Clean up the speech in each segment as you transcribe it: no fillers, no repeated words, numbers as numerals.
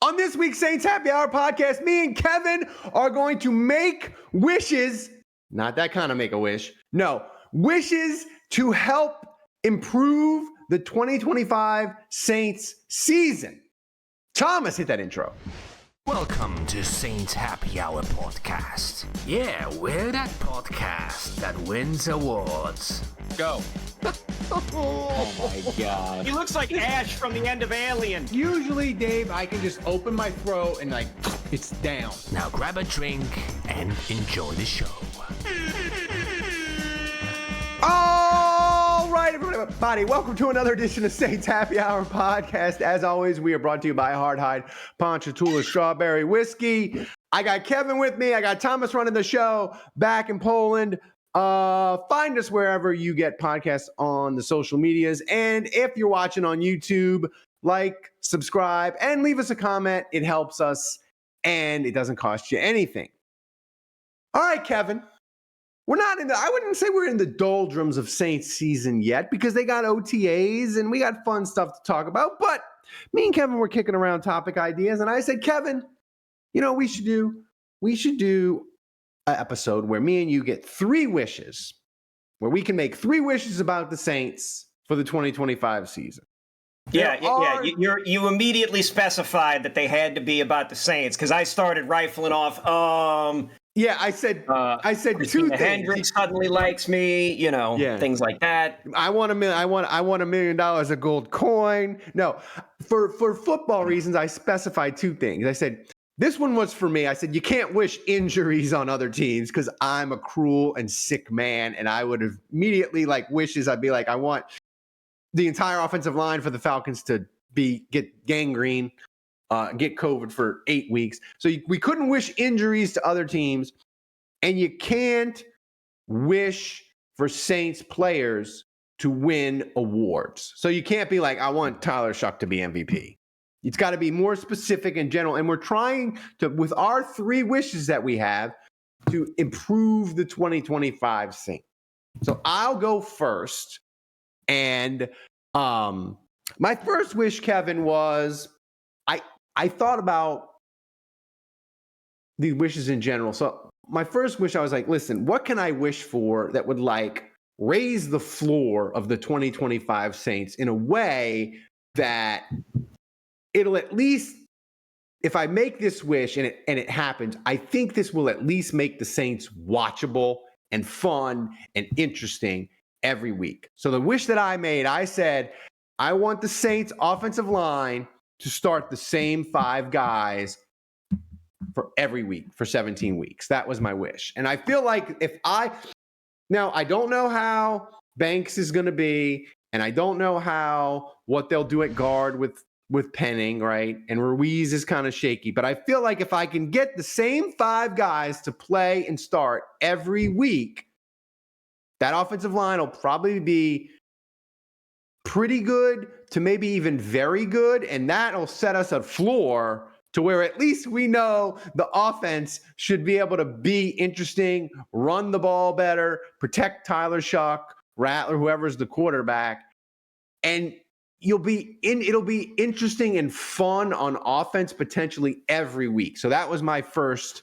On this week's Saints Happy Hour podcast, me and Kevin are going to make wishes, not that kind of make a wish, no, wishes to help improve the 2025 Saints season. Thomas, hit that intro. Welcome to Saints Happy Hour podcast. Yeah, we're that podcast that wins awards. Go. Oh my God. He looks like Ash from the end of Alien. Usually, Dave, I can just open my throat and it's down. Now grab a drink and enjoy the show. All right, everybody, welcome to another edition of Saints Happy Hour podcast. As always, we are brought to you by Hard Hide Ponchatoula Strawberry Whiskey. I got Kevin with me. I got Thomas running the show back in Poland. Find us wherever you get podcasts on the social medias. And if you're watching on YouTube, like, subscribe, and leave us a comment. It helps us, and it doesn't cost you anything. All right, Kevin. I wouldn't say we're in the doldrums of Saints season yet because they got OTAs and we got fun stuff to talk about. But me and Kevin were kicking around topic ideas, and I said, Kevin, you know what we should do an episode where me and you get 3 wishes, where we can make 3 wishes about the Saints for the 2025 season. Yeah. You immediately specified that they had to be about the Saints because I started rifling off. Yeah, I said 2 Christina things. Hendricks suddenly likes me, things like that. I want $1 million of gold coin. No, for football reasons, I specified 2 things. I said, this one was for me. I said, you can't wish injuries on other teams because I'm a cruel and sick man. And I would have immediately wishes. I'd be like, I want the entire offensive line for the Falcons to get gangrene, get COVID for 8 weeks. So we couldn't wish injuries to other teams. And you can't wish for Saints players to win awards. So you can't be like, I want Tyler Shuck to be MVP. It's got to be more specific and general. And we're trying to, with our 3 wishes that we have, to improve the 2025 Saints. So I'll go first. And my first wish, Kevin, was I thought about the wishes in general. So my first wish, I was like, listen, what can I wish for that would raise the floor of the 2025 Saints in a way that it'll at least, if I make this wish and it happens, I think this will at least make the Saints watchable and fun and interesting every week. So the wish that I made, I said, I want the Saints offensive line to start the same 5 guys for every week for 17 weeks. That was my wish. And I feel like now I don't know how Banks is going to be, and I don't know what they'll do at guard with Penning, right? And Ruiz is kind of shaky. But I feel like if I can get the same 5 guys to play and start every week, that offensive line will probably be pretty good to maybe even very good. And that'll set us a floor to where at least we know the offense should be able to be interesting, run the ball better, protect Tyler Shuck, Rattler, whoever's the quarterback. And it'll be interesting and fun on offense potentially every week. So that was my first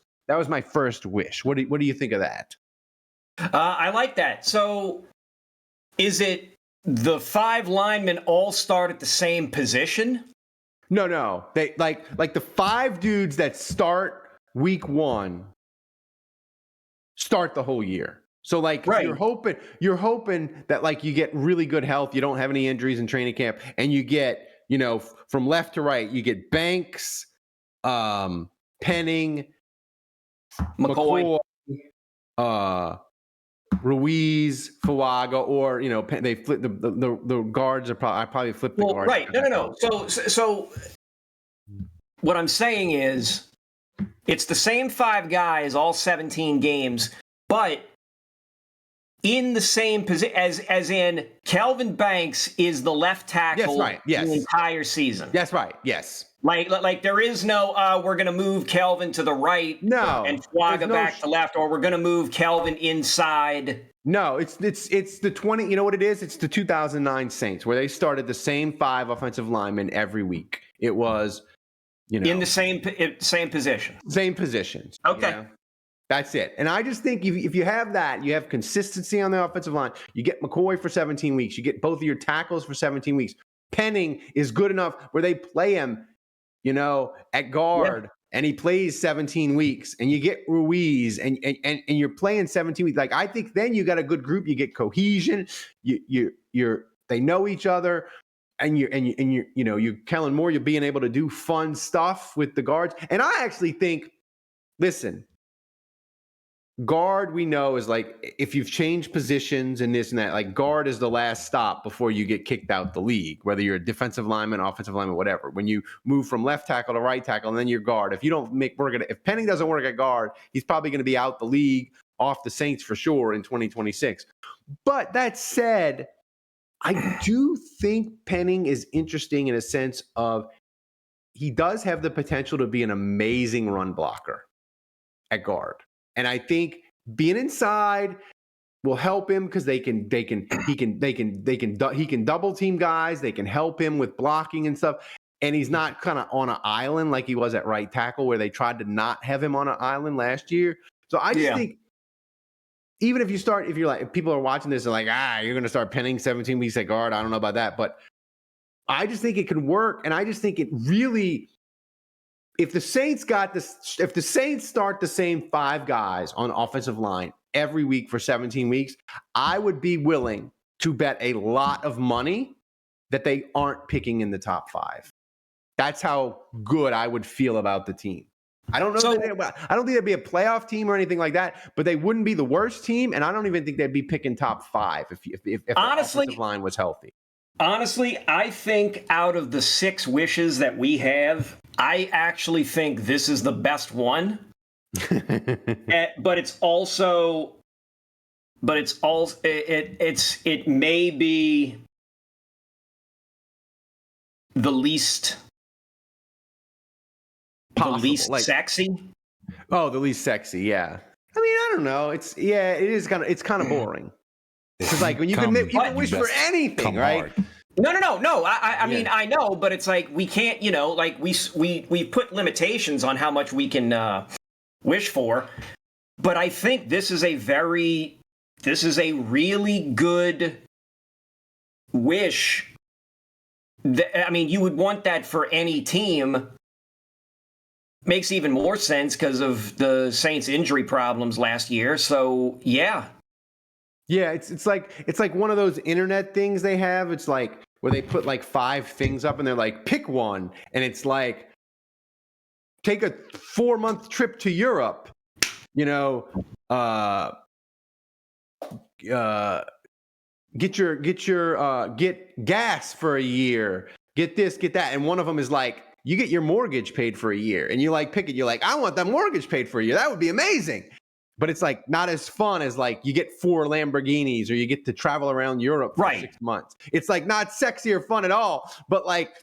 wish. What do you think of that? I like that. So is it the 5 linemen all start at the same position? No. They like the 5 dudes that start week 1 start the whole year. So right. you're hoping that you get really good health, you don't have any injuries in training camp, and you get, from left to right, you get Banks, Penning, McCoy, Ruiz, Fuaga, or they flip the guards are I probably flip the guards. Right. No. So what I'm saying is it's the same 5 guys all 17 games, but in the same position as in Kelvin Banks is the left tackle. Yes, right. Yes. The entire season. That's right. Yes. Like there is no we're going to move Kelvin to the right and Fuaga back to left, or we're going to move Kelvin inside. No, it's the 20, you know what it is? It's the 2009 Saints where they started the same 5 offensive linemen every week. It was You know, In the same position. same positions. Okay. You know? That's it. And I just think if you have that, you have consistency on the offensive line. You get McCoy for 17 weeks. You get both of your tackles for 17 weeks. Penning is good enough where they play him, at guard, and he plays 17 weeks. And you get Ruiz, and you're playing 17 weeks. Like, I think then you got a good group. You get cohesion. They know each other. And you're Kellen Moore. You're being able to do fun stuff with the guards. And I actually think, listen. Guard, we know, is like, if you've changed positions and this and that, like, guard is the last stop before you get kicked out the league, whether you're a defensive lineman, offensive lineman, whatever. When you move from left tackle to right tackle, and then you're guard. If you don't if Penning doesn't work at guard, he's probably going to be out the league, off the Saints for sure in 2026. But that said, I do think Penning is interesting in a sense of he does have the potential to be an amazing run blocker at guard. And I think being inside will help him because he can double team guys. They can help him with blocking and stuff. And he's not kind of on an island like he was at right tackle, where they tried to not have him on an island last year. So I just think, even if people are watching this and like, you're going to start Penning 17 weeks at guard. I don't know about that, but I just think it can work. And I just think it really, if the Saints start the same 5 guys on offensive line every week for 17 weeks, I would be willing to bet a lot of money that they aren't picking in the top 5. That's how good I would feel about the team. I don't know. I don't think they'd be a playoff team or anything like that, but they wouldn't be the worst team, and I don't even think they'd be picking top 5 if the offensive line was healthy. Honestly, I think out of the 6 wishes that we have, I actually think this is the best one. But it may be the least possible, the least sexy. Oh, the least sexy, yeah. I mean, I don't know. It's kind of boring. It's like when you can wish for anything, right? Hard. No. I mean, I know, but it's like we can't, like we put limitations on how much we can wish for. But I think this is a really good wish. I mean, you would want that for any team. Makes even more sense because of the Saints' injury problems last year. So, yeah. Yeah, it's like one of those internet things they have. It's like where they put like 5 things up and they're like, pick one. And it's like, take a 4-month trip to Europe, get gas for a year, get this, get that. And one of them is like, you get your mortgage paid for a year, and you like pick it. You're like, I want that mortgage paid for a year. That would be amazing. But it's like not as fun as like you get 4 Lamborghinis or you get to travel around Europe for 6 months. It's like not sexy or fun at all, but like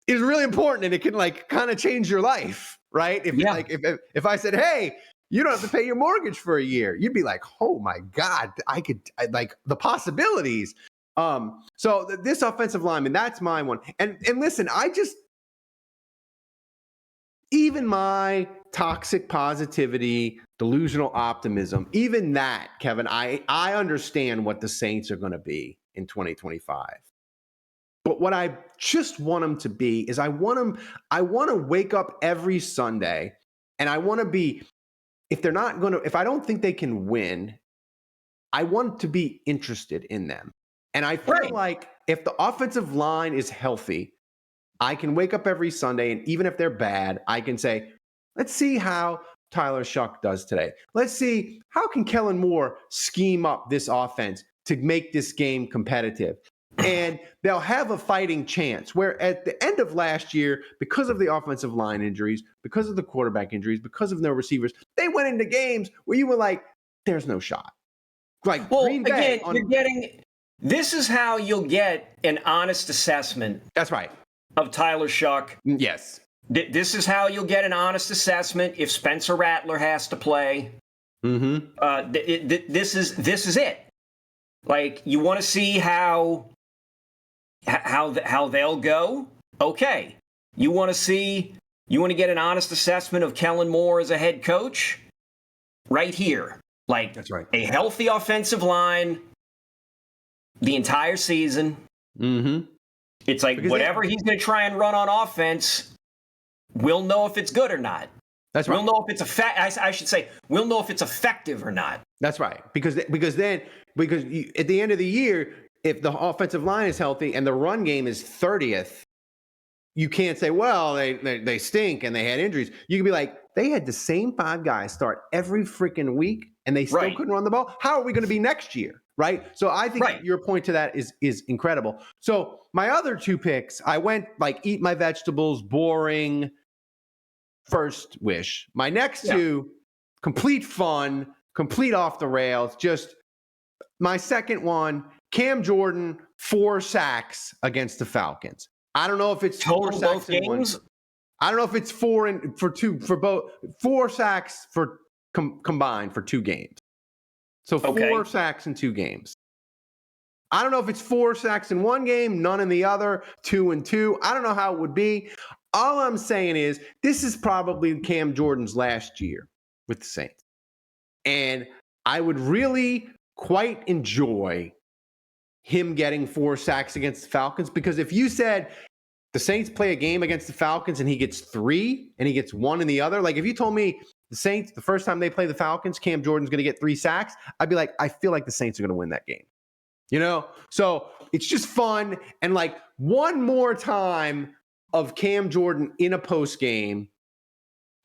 it's really important, and it can like kind of change your life, right? If I said, hey, you don't have to pay your mortgage for a year, you'd be like, oh my God, I like the possibilities. So this offensive lineman, that's my one. And listen, even my toxic positivity, delusional optimism, even that, Kevin, I understand what the Saints are going to be in 2025. But what I just want them to be is I want to wake up every Sunday, and I want to be, if I don't think they can win, I want to be interested in them. And I feel like if the offensive line is healthy, I can wake up every Sunday, and even if they're bad, I can say, let's see how Tyler Shough does today. Let's see, how can Kellen Moore scheme up this offense to make this game competitive? And they'll have a fighting chance, where at the end of last year, because of the offensive line injuries, because of the quarterback injuries, because of no receivers, they went into games where you were like, there's no shot. Like, Green Bay this is how you'll get an honest assessment. That's right. Of Tyler Shough. Yes. This is how you'll get an honest assessment if Spencer Rattler has to play. Mm-hmm. This is it. Like, you want to see how they'll go? Okay. You want to see You want to get an honest assessment of Kellen Moore as a head coach? Right here. Like, That's right. A healthy offensive line the entire season. Mm-hmm. It's like Because whatever he's going to try and run on offense, we'll know if it's good or not. That's right. We'll know if it's I should say, we'll know if it's effective or not. That's right. Because at the end of the year, if the offensive line is healthy and the run game is 30th, you can't say, well, they stink and they had injuries. You can be like, they had the same 5 guys start every freaking week and they still couldn't run the ball. How are we going to be next year? Right. So I think your point to that is incredible. So my other 2 picks, I went like eat my vegetables, boring, first wish. My next 2, complete fun, complete off the rails. Just my second one, Cam Jordan, 4 sacks against the Falcons. I don't know if it's total both games. I don't know if it's 4 sacks for combined for 2 games. So 4 sacks in 2 games. I don't know if it's 4 sacks in 1 game, none in the other, 2 and 2. I don't know how it would be. All I'm saying is this is probably Cam Jordan's last year with the Saints. And I would really quite enjoy him getting 4 sacks against the Falcons, because if you said the Saints play a game against the Falcons and he gets 3 and he gets 1 in the other, like if you told me the Saints, the first time they play the Falcons, Cam Jordan's going to get 3 sacks, I'd be like, I feel like the Saints are going to win that game. You know? So it's just fun. And like one more time of Cam Jordan in a post game,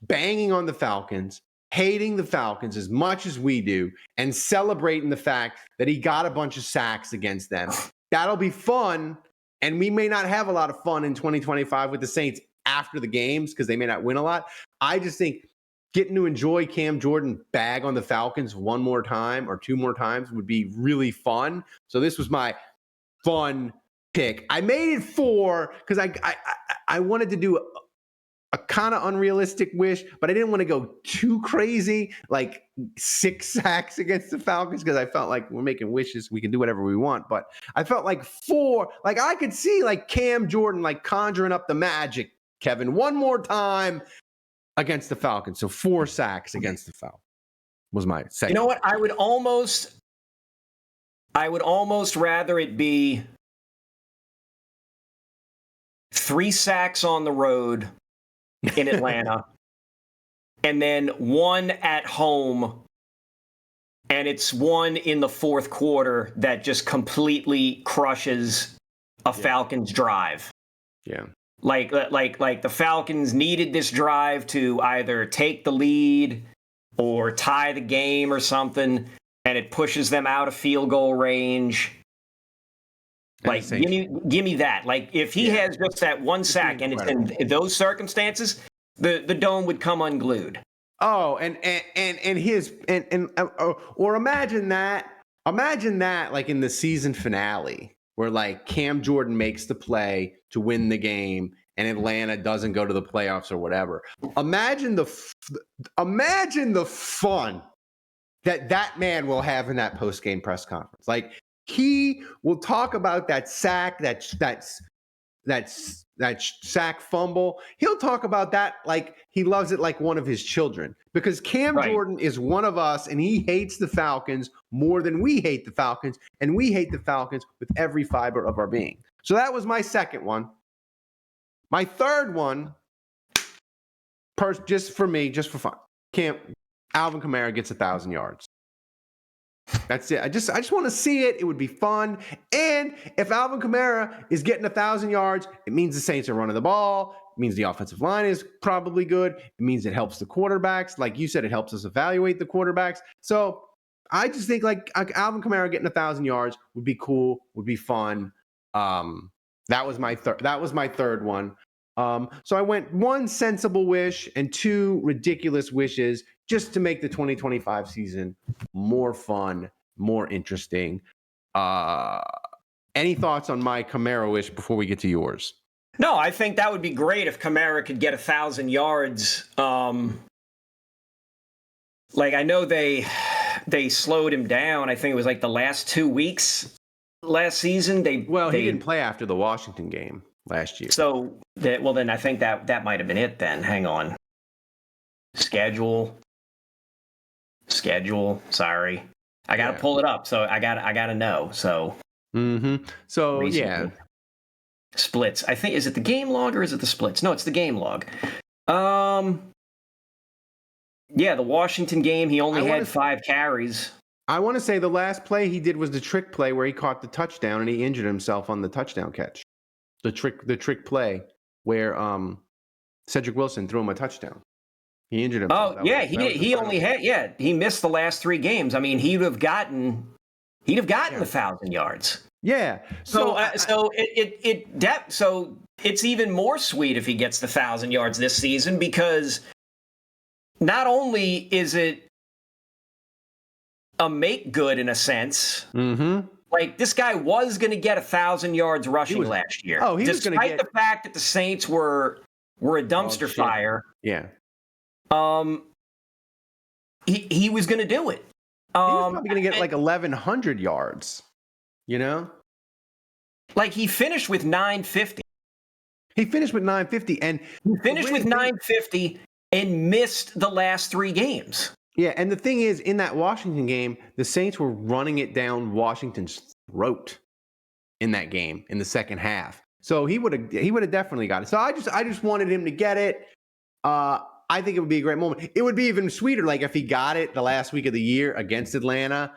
banging on the Falcons, hating the Falcons as much as we do, and celebrating the fact that he got a bunch of sacks against them. That'll be fun. And we may not have a lot of fun in 2025 with the Saints after the games because they may not win a lot. I just think getting to enjoy Cam Jordan bag on the Falcons 1 more time or 2 more times would be really fun. So this was my fun pick. I made it 4 because I wanted to do a kind of unrealistic wish, but I didn't want to go too crazy, like 6 sacks against the Falcons, because I felt like we're making wishes. We can do whatever we want. But I felt like 4, like I could see like Cam Jordan like conjuring up the magic, Kevin, 1 more time against the Falcons. So 4 sacks against the Falcons was my second. You know what? I would almost rather it be 3 sacks on the road in Atlanta, and then 1 at home, and it's 1 in the 4th quarter that just completely crushes a Falcons drive. Yeah. Like the Falcons needed this drive to either take the lead or tie the game or something, and it pushes them out of field goal range. Like, give me that. Like, if he has just that 1 sack and it's in those circumstances, the dome would come unglued. Oh, or imagine that like in the season finale where like Cam Jordan makes the play to win the game and Atlanta doesn't go to the playoffs or whatever. Imagine the fun that man will have in that post-game press conference. Like, he will talk about that sack, that sack fumble. He'll talk about that like he loves it like one of his children, because Cam Jordan is one of us and he hates the Falcons more than we hate the Falcons, and we hate the Falcons with every fiber of our being. So that was my second one. My third one, just for me, just for fun, Alvin Kamara gets 1,000 yards. That's it. I just want to see it. It would be fun. And if Alvin Kamara is getting 1,000 yards, it means the Saints are running the ball. It means the offensive line is probably good. It means it helps the quarterbacks. Like you said, it helps us evaluate the quarterbacks. So I just think like Alvin Kamara getting 1,000 yards would be cool, would be fun. That was my third one. So I went 1 sensible wish and 2 ridiculous wishes just to make the 2025 season more fun, more interesting. Any thoughts on my Kamara wish before we get to yours? No, I think that would be great if Kamara could get 1,000 yards. Like, I know they slowed him down. I think it was like the last 2 weeks last season. He didn't play after the Washington game. last year. So then I think that might have been it. Then hang on. Schedule. Sorry, I got to pull it up. So I got to know. So. So recently. Splits. I think, is it the game log or is it the splits? No, it's the game log. Yeah, the Washington game, he only had 5 carries. I want to say the last play he did was the trick play where he caught the touchdown and he injured himself on the touchdown catch. The trick play where Cedric Wilson threw him a touchdown. He injured himself. Oh, yeah, he missed the last 3 games. I mean, he'd have gotten 1,000 yards. Yeah. So it's even more sweet if he gets the 1,000 yards this season, because not only is it a make good in a sense, like this guy was going to get 1,000 yards rushing last year. Oh, he was going to get, despite the fact that the Saints were a dumpster fire. Yeah. He was going to do it. He was probably going to get like 1,100 yards. You know, like he finished with 950. He finished with 950, and he finished with 950 and missed the last 3 games. Yeah, and the thing is, in that Washington game, the Saints were running it down Washington's throat in that game in the second half. So he would have definitely got it. So I just wanted him to get it. I think it would be a great moment. It would be even sweeter, like if he got it the last week of the year against Atlanta.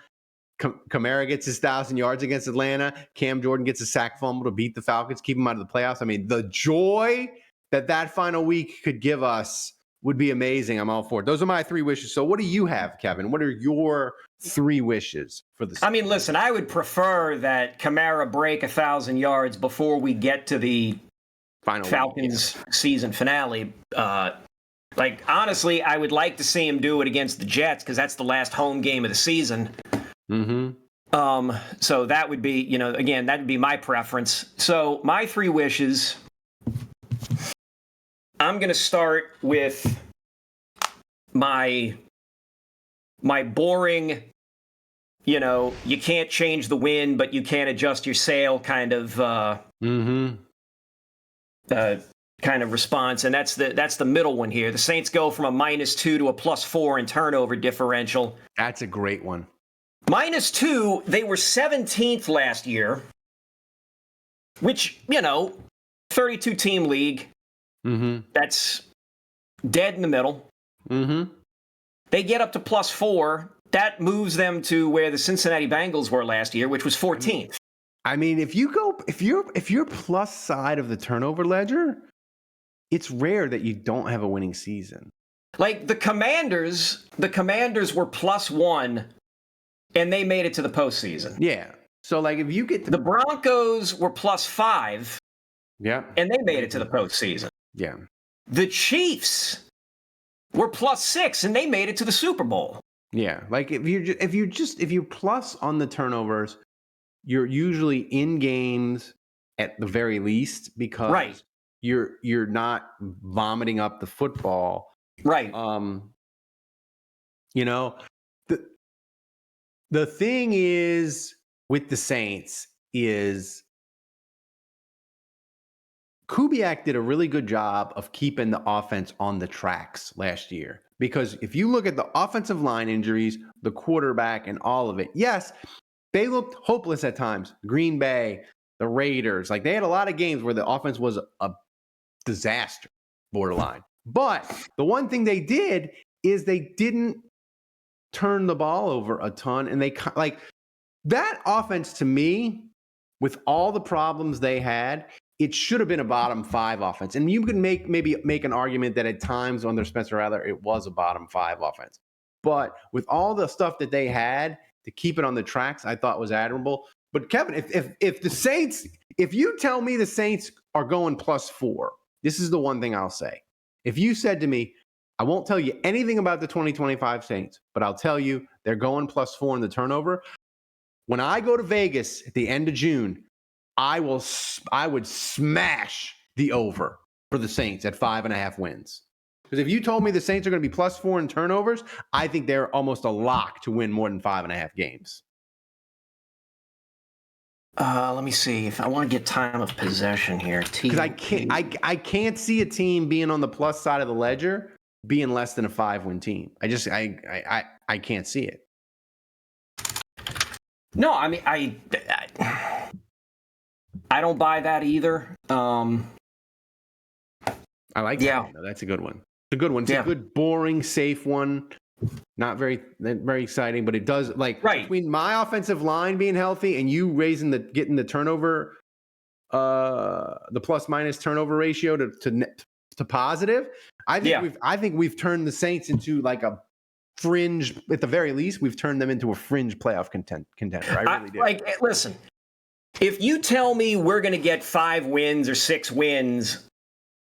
Kamara gets his 1,000 yards against Atlanta. Cam Jordan gets a sack fumble to beat the Falcons, keep them out of the playoffs. I mean, the joy that final week could give us would be amazing. I'm all for it. Those are my 3 wishes. So what do you have, Kevin? What are your 3 wishes for the season? I mean, listen, I would prefer that Kamara break 1,000 yards before we get to the final Falcons season finale. Like, honestly, I would like to see him do it against the Jets because that's the last home game of the season. So that would be, again, that would be my preference. So my 3 wishes, I'm going to start with my boring, you can't change the wind, but you can't adjust your sail kind of, kind of response. And that's the middle one here. The Saints go from a -2 to a +4 in turnover differential. That's a great one. -2, they were 17th last year, which, 32-team league. That's dead in the middle. They get up to +4. That moves them to where the Cincinnati Bengals were last year, which was 14th. I mean, if you're plus side of the turnover ledger, it's rare that you don't have a winning season. Like the Commanders were +1. And they made it to the postseason. Yeah. So, like, if you get the Broncos were +5. Yeah. And they made it to the postseason. Yeah. The Chiefs were +6, and they made it to the Super Bowl. Yeah. Like, if you plus on the turnovers, you're usually in games at the very least because you're not vomiting up the football. Right. The thing is with the Saints is Kubiak did a really good job of keeping the offense on the tracks last year. Because if you look at the offensive line injuries, the quarterback, and all of it, yes, they looked hopeless at times. Green Bay, the Raiders, like they had a lot of games where the offense was a disaster, borderline. But the one thing they did is they didn't turn the ball over a ton, and they like that offense to me, with all the problems they had, it should have been a bottom 5 offense. And you can maybe make an argument that at times under Spencer Rattler, it was a bottom 5 offense. But with all the stuff that they had to keep it on the tracks, I thought was admirable. But Kevin, if the Saints, if you tell me the Saints are going +4, this is the one thing I'll say. If you said to me, I won't tell you anything about the 2025 Saints, but I'll tell you they're going +4 in the turnover. When I go to Vegas at the end of June, I would smash the over for the Saints at 5.5 wins. Because if you told me the Saints are going to be +4 in turnovers, I think they're almost a lock to win more than 5.5 games. Let me see if I want to get time of possession here. Because I can't see a team being on the plus side of the ledger being less than a 5-win team. I can't see it. No, I mean I don't buy that either. I like that. Yeah. One, though. That's a good one. It's a good one. It's a good, boring, safe one. Not very exciting, but it does between my offensive line being healthy and you getting the turnover, the plus minus turnover ratio to positive. I think we've turned the Saints into like a fringe. At the very least, we've turned them into a fringe playoff contender. I really do. Listen, if you tell me we're going to get 5 wins or 6 wins,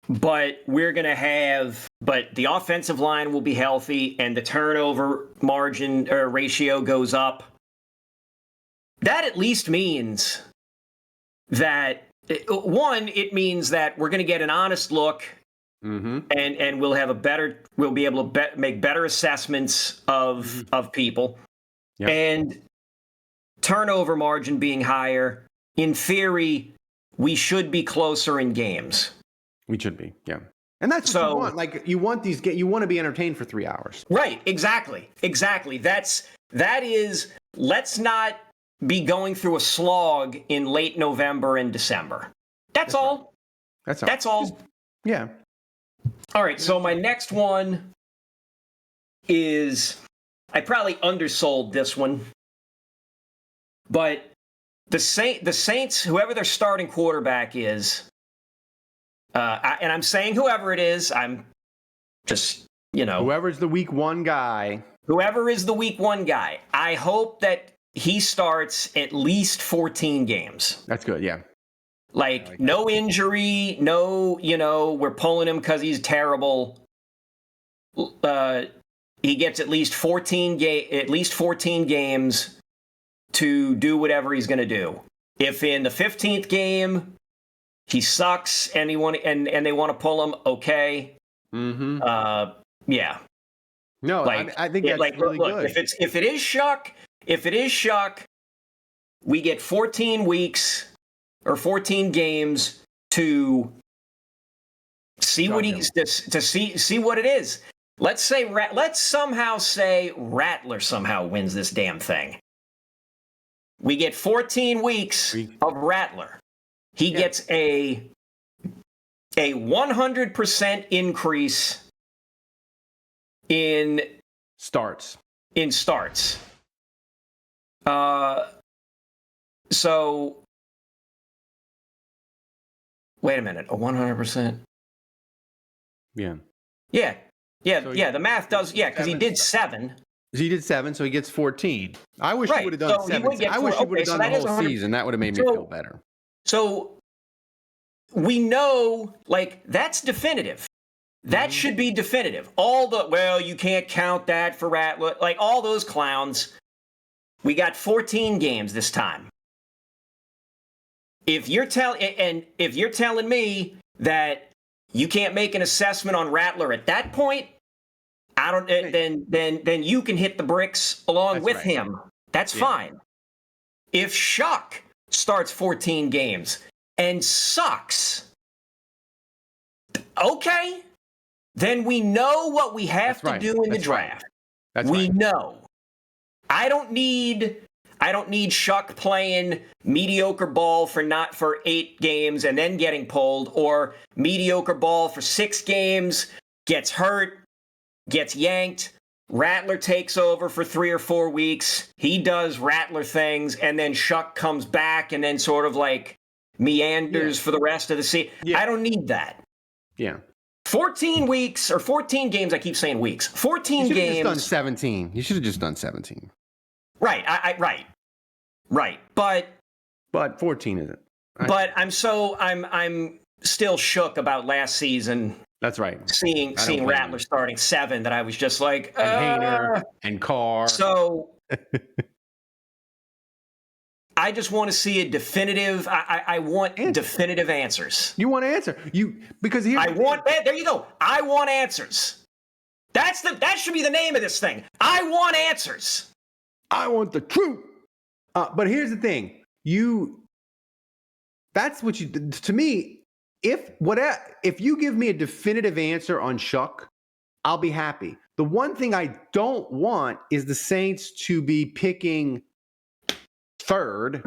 but the offensive line will be healthy and the turnover margin or ratio goes up, that at least means that it means that we're going to get an honest look. Mm-hmm. And we'll be able to make better assessments of people. Yep. And turnover margin being higher, in theory, we should be closer in games. We should be, yeah. And that's what you want. Like you want to be entertained for 3 hours. Right, exactly. That is, let's not be going through a slog in late November and December. That's all. Right. That's all. Yeah. All right, so my next one is, I probably undersold this one, but the Saints, whoever their starting quarterback is, and I'm saying whoever it is, I'm just, whoever's the week 1 guy. Whoever is the week 1 guy, I hope that he starts at least 14 games. That's good, yeah. Like no injury, no, we're pulling him because he's terrible. He gets at least 14 games to do whatever he's going to do. If in the 15th game he sucks and they want to pull him, okay. Mm-hmm. Yeah. No, I think that's really good. If it is Shuck, we get 14 weeks or 14 games to see what see what it is. Let's somehow say Rattler somehow wins this damn thing. We get 14 weeks of Rattler. He gets a 100% increase in starts. So wait a minute, a 100%? Yeah. So the math does, because he did 7. He did 7, so he gets 14. I wish he would have done 7. I wish he would have done the whole season. That would have made me feel better. So we know, that's definitive. That should be definitive. You can't count that for Rattler, all those clowns. We got 14 games this time. If you're telling me that you can't make an assessment on Rattler at that point, then you can hit the bricks along with him. That's fine. If Shuck starts 14 games and sucks, okay, then we know what we have to do in the draft. We know. I don't need Shuck playing mediocre ball for 8 games and then getting pulled, or mediocre ball for 6 games, gets hurt, gets yanked, Rattler takes over for 3 or 4 weeks, he does Rattler things, and then Shuck comes back and then sort of meanders for the rest of the season. I don't need that. Yeah. 14 weeks or 14 games, I keep saying weeks. 14 games. You should have just done 17. You should have just done 17. Right. Right. But 14 isn't. But I'm still shook about last season. That's right. Seeing Rattler starting 7, that I was just like, and Hayner and Carr. So I just want to see a definitive. I want definitive answers. You want to answer because here. There you go. I want answers. That should be the name of this thing. I want answers. I want the truth. But here's the thing. That's what you, to me, if you give me a definitive answer on Shuck, I'll be happy. The one thing I don't want is the Saints to be picking third,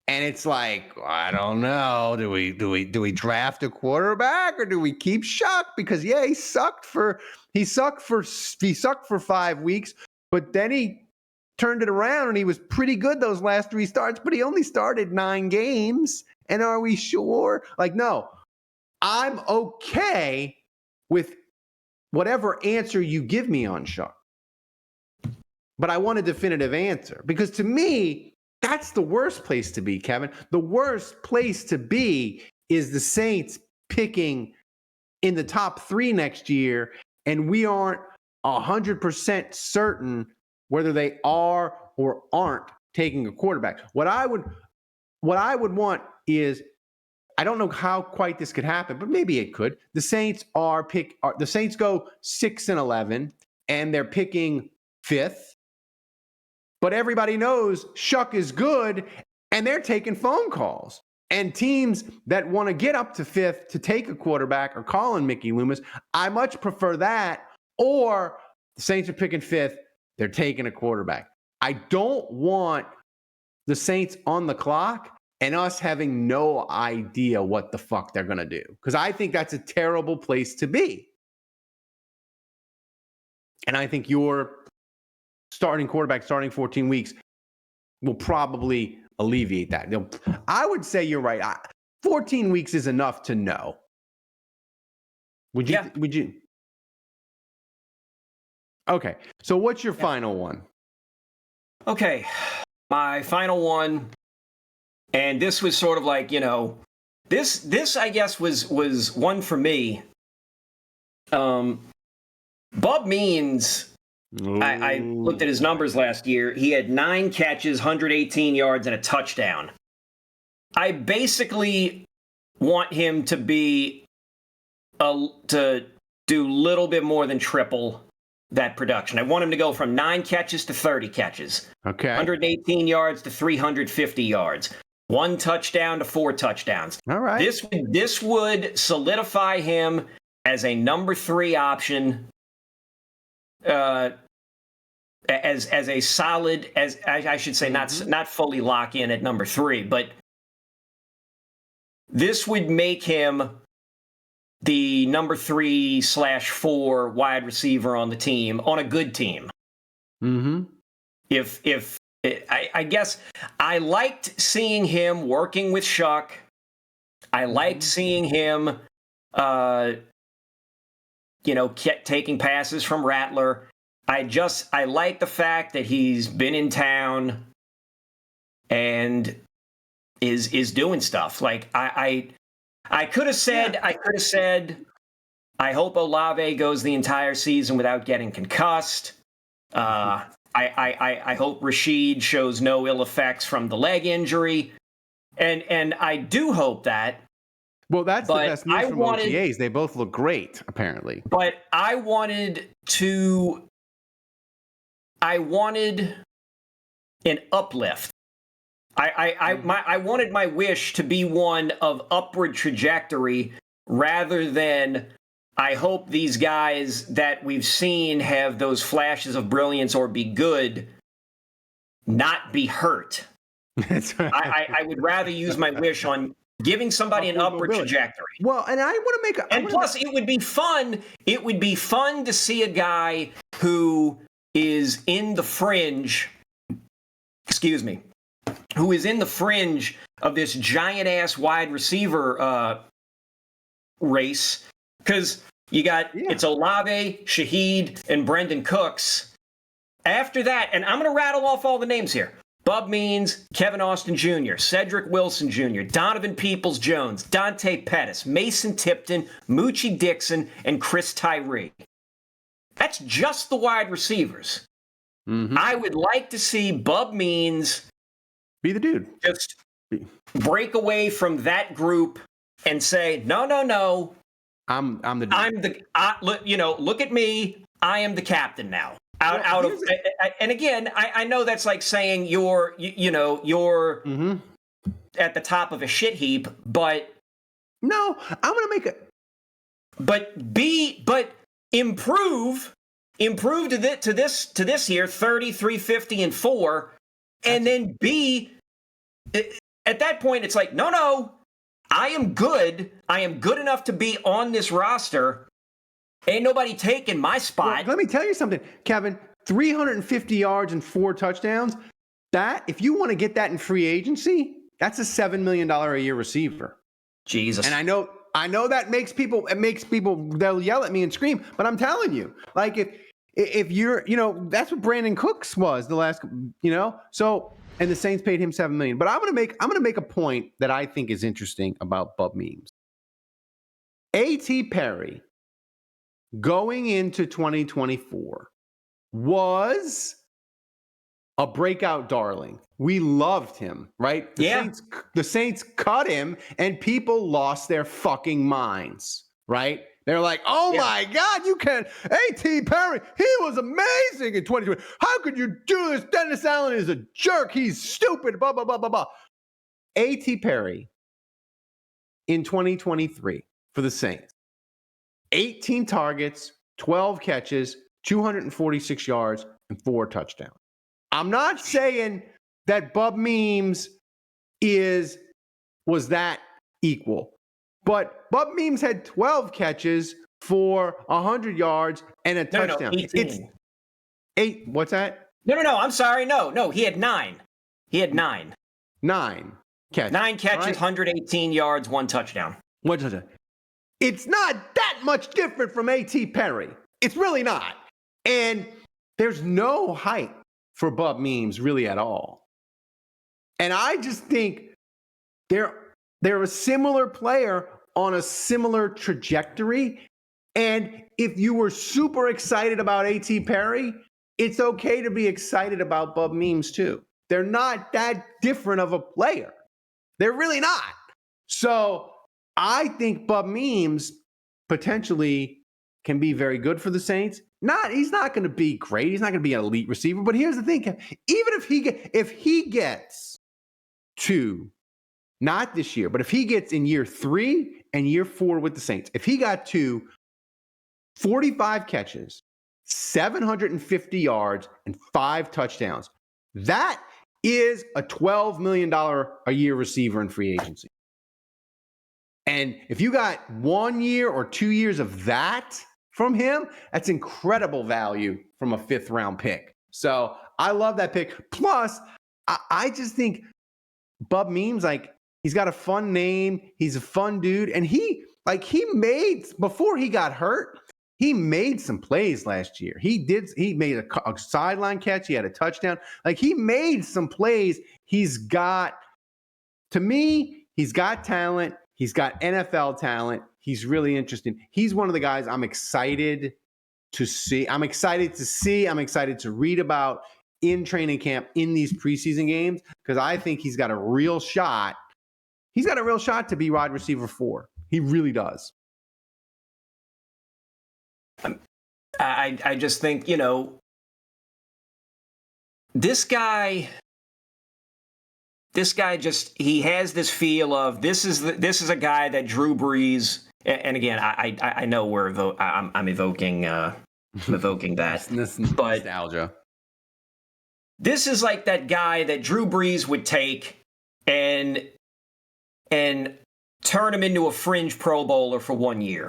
and it's like, I don't know. Do we draft a quarterback or do we keep Shuck? Because he sucked for 5 weeks, but then he turned it around and he was pretty good those last 3 starts, but he only started 9 games. And are we sure? Like, no, I'm okay with whatever answer you give me on Shuck. But I want a definitive answer, because to me, that's the worst place to be, Kevin. The worst place to be is the Saints picking in the top 3 next year, and we aren't 100% certain whether they are or aren't taking a quarterback. What I would want is, I don't know how quite this could happen, but maybe it could. The Saints go 6-11, and they're picking 5th. But everybody knows Shuck is good, and they're taking phone calls. And teams that want to get up to 5th to take a quarterback are calling Mickey Loomis. I much prefer that. Or the Saints are picking 5th, they're taking a quarterback. I don't want the Saints on the clock and us having no idea what the fuck they're going to do, because I think that's a terrible place to be. And I think your starting quarterback starting 14 weeks will probably alleviate that. I would say you're right. 14 weeks is enough to know. Would you? Yeah. Would you? Okay. So what's your final one? Okay. My final one, and this was sort of like, this I guess was one for me. Bub Means, I looked at his numbers last year. He had 9 catches, 118 yards, and a touchdown. I basically want him to be to do a little bit more than triple that production. I want him to go from 9 catches to 30 catches. Okay. 118 yards to 350 yards. 1 touchdown to 4 touchdowns. All right. This would solidify him as a number 3 option. As a solid, as I should say, not fully lock in at number 3, but this would make him the number 3/4 wide receiver on the team, on a good team. Mm-hmm. I guess I liked seeing him working with Shuck. I liked seeing him, taking passes from Rattler. I like the fact that he's been in town and is doing stuff. Like I could have said, I hope Olave goes the entire season without getting concussed. I hope Rashid shows no ill effects from the leg injury, and I do hope that. Well, that's the best news from OTAs. They both look great, apparently. But I wanted an uplift. I wanted my wish to be one of upward trajectory rather than I hope these guys that we've seen have those flashes of brilliance or be good, not be hurt. That's right. I would rather use my wish on giving somebody an upward trajectory. Well, and I want to make and plus, it would be fun. It would be fun to see a guy who is in the fringe. Excuse me. Who is in the fringe of this giant ass wide receiver race? Because you got it's Olave, Shaheed, and Brendan Cooks. After that, and I'm going to rattle off all the names here. Bub Means, Kevin Austin Jr., Cedric Wilson Jr., Donovan Peoples-Jones, Dante Pettis, Mason Tipton, Moochie Dixon, and Chris Tyree. That's just the wide receivers. Mm-hmm. I would like to see Bub Means be the dude. Just break away from that group and say, no. I'm the dude. Look at me. I am the captain now. And again, I know that's like saying you're at the top of a shit heap, but No, I'm going to make it. but improve to this year 30, 350 and 4, and then B, at that point it's like no, I am good enough to be on this roster. Ain't nobody taking my spot. Well, let me tell you something, Kevin. 350 yards and 4 touchdowns. That, if you want to get that in free agency, that's a $7 million a year receiver. Jesus. And I know that makes people, they'll yell at me and scream, but I'm telling you, like if you're, that's what Brandon Cooks was the last, so, and the Saints paid him $7 million. But I'm going to make a point that I think is interesting about Bub Memes. A.T. Perry going into 2024 was a breakout darling. We loved him, right? The Saints cut him and people lost their fucking minds, right? They're like, oh my God, you can't. A.T. Perry, he was amazing in 2020. How could you do this? Dennis Allen is a jerk. He's stupid, blah, blah, blah, blah, blah. A.T. Perry in 2023 for the Saints, 18 targets, 12 catches, 246 yards, and 4 touchdowns. I'm not saying that Bub Memes was that equal, but Bub Memes had 12 catches for 100 yards and a touchdown. No, 18. It's 8. What's that? No. I'm sorry. No. He had 9. 9 catches. 9 catches, right? 118 yards, 1 touchdown. 1 touchdown. It's not that much different from A.T. Perry. It's really not. And there's no hype for Bub Memes really at all. And I just think they're a similar player on a similar trajectory. And if you were super excited about A.T. Perry, it's okay to be excited about Bub Memes too. They're not that different of a player. They're really not. So I think Bub Memes potentially can be very good for the Saints. He's not going to be great. He's not going to be an elite receiver. But here's the thing: even if he gets to, not this year, but if he gets in year 3 and year 4 with the Saints, if he got to 45 catches, 750 yards, and 5 touchdowns, that is a $12 million a year receiver in free agency. And if you got 1 year or 2 years of that from him, that's incredible value from a 5th round pick. So I love that pick. Plus, I just think Bub Memes, he's got a fun name. He's a fun dude. And before he got hurt, he made some plays last year. He made a sideline catch. He had a touchdown. He made some plays. He's got talent. He's got NFL talent. He's really interesting. He's one of the guys I'm excited to see. I'm excited to read about in training camp in these preseason games because I think he's got a real shot. He's got a real shot to be wide receiver 4. He really does. I just think, this guy just, he has this feel of this is a guy that Drew Brees, and again, I know I'm evoking that, but nostalgia. This is like that guy that Drew Brees would take and turn him into a fringe Pro Bowler for 1 year.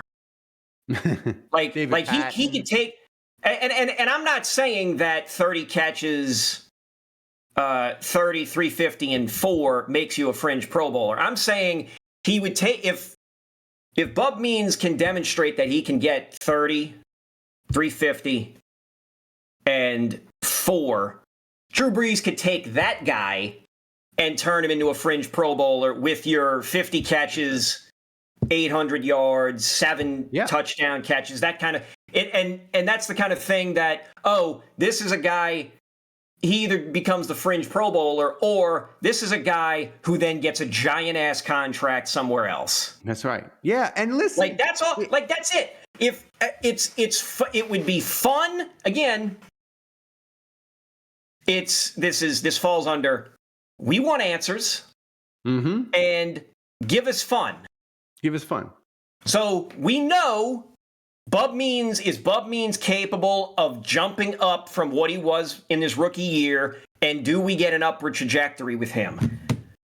He could take, and I'm not saying that 30 catches, 30, 350, and 4 makes you a fringe Pro Bowler. I'm saying he would take, if Bub Means can demonstrate that he can get 30, 350, and 4, Drew Brees could take that guy and turn him into a fringe Pro Bowler with your 50 catches, 800 yards, 7 touchdown catches, that kind of and that's the kind of thing that, this is a guy, he either becomes the fringe Pro Bowler or this is a guy who then gets a giant ass contract somewhere else. That's right. Yeah, and listen, that's all. That's it. If it would be fun. Again, this falls under, we want answers. and give us fun. Give us fun. So we know Bub Means capable of jumping up from what he was in his rookie year, and do we get an upward trajectory with him?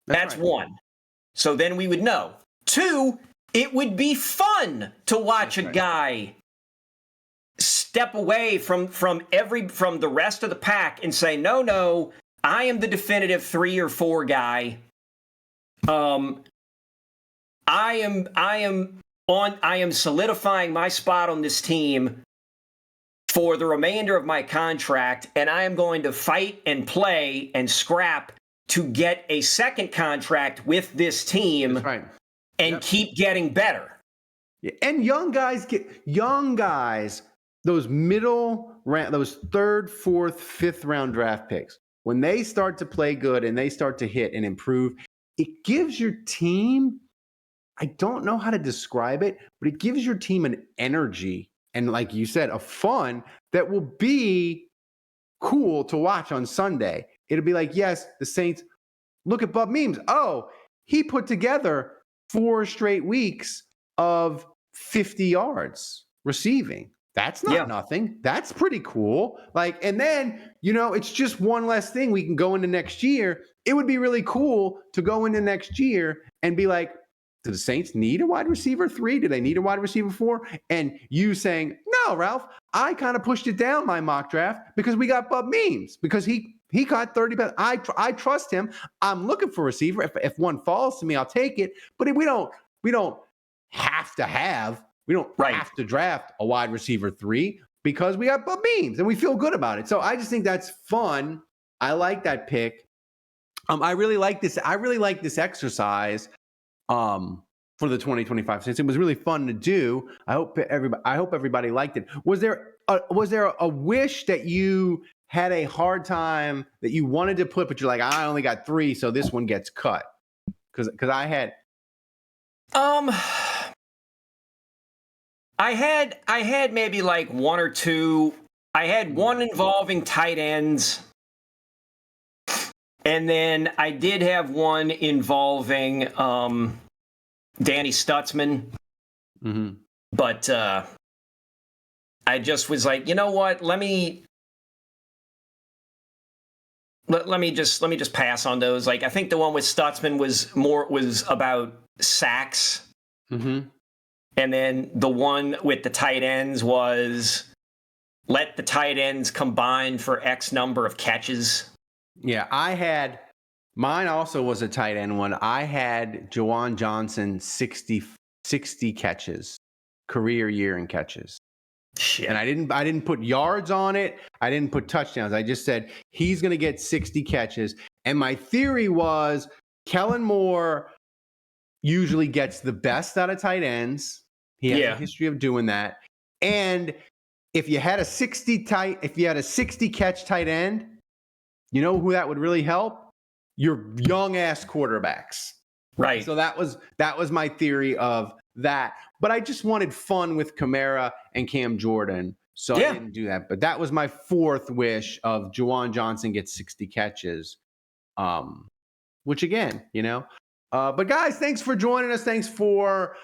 That's right. one. So then we would know. Two, it would be fun to watch a guy step away from the rest of the pack and say, no, I am the definitive 3 or 4 guy. I am solidifying my spot on this team for the remainder of my contract, and I am going to fight and play and scrap to get a second contract with this team. That's right. And keep getting better. Yeah. And young guys, those middle round, those 3rd, 4th, 5th round draft picks, when they start to play good and they start to hit and improve, it gives your team, I don't know how to describe it, but it gives your team an energy and, like you said, a fun that will be cool to watch on Sunday. It'll be like, yes, the Saints, look at Bub Means. Oh, he put together 4 straight weeks of 50 yards receiving. That's not nothing. That's pretty cool. Like, and then, it's just one less thing we can go into next year. It would be really cool to go into next year and be like, do the Saints need a wide receiver 3? Do they need a wide receiver 4? And you saying, no, Ralph, I kind of pushed it down my mock draft because we got Bub Means because he caught 30 pounds. I trust him. I'm looking for a receiver. If one falls to me, I'll take it. But we don't have to draft a wide receiver 3 because we got Bub Means and we feel good about it. So I just think that's fun. I like that pick. I really like this. I really like this exercise for the 2025 Saints. It was really fun to do. I hope everybody liked it. Was there a wish that you had a hard time that you wanted to put, but you're like, I only got 3, so this one gets cut? Because I had. I had maybe like 1 or 2. I had one involving tight ends. And then I did have one involving Danny Stutzman. Mm-hmm. But I just was like, you know what? Let me just pass on those. Like, I think the one with Stutzman was about sacks. Mm-hmm. And then the one with the tight ends was let the tight ends combine for X number of catches. Yeah, mine also was a tight end one. I had Juwan Johnson 60 catches, career year in catches. Shit. And I didn't put yards on it. I didn't put touchdowns. I just said he's going to get 60 catches. And my theory was Kellen Moore usually gets the best out of tight ends. He has a history of doing that. And if you had a 60 catch tight end, you know who that would really help? Your young ass quarterbacks. Right. So that was my theory of that. But I just wanted fun with Kamara and Cam Jordan. So I didn't do that. But that was my 4th wish of Juwan Johnson gets 60 catches. Which again, but guys, thanks for joining us. Thanks for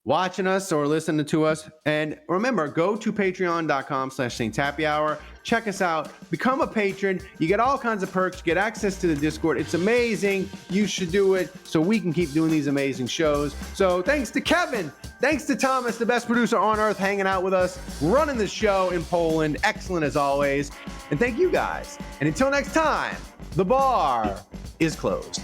watching us or listening to us. And remember, go to patreon.com/Saints Happy Hour. Check us out. Become a patron. You get all kinds of perks. Get access to the Discord. It's amazing. You should do it so we can keep doing these amazing shows. So thanks to Kevin. Thanks to Thomas, the best producer on earth, hanging out with us, running the show in Poland. Excellent as always. And thank you guys. And until next time, the bar is closed.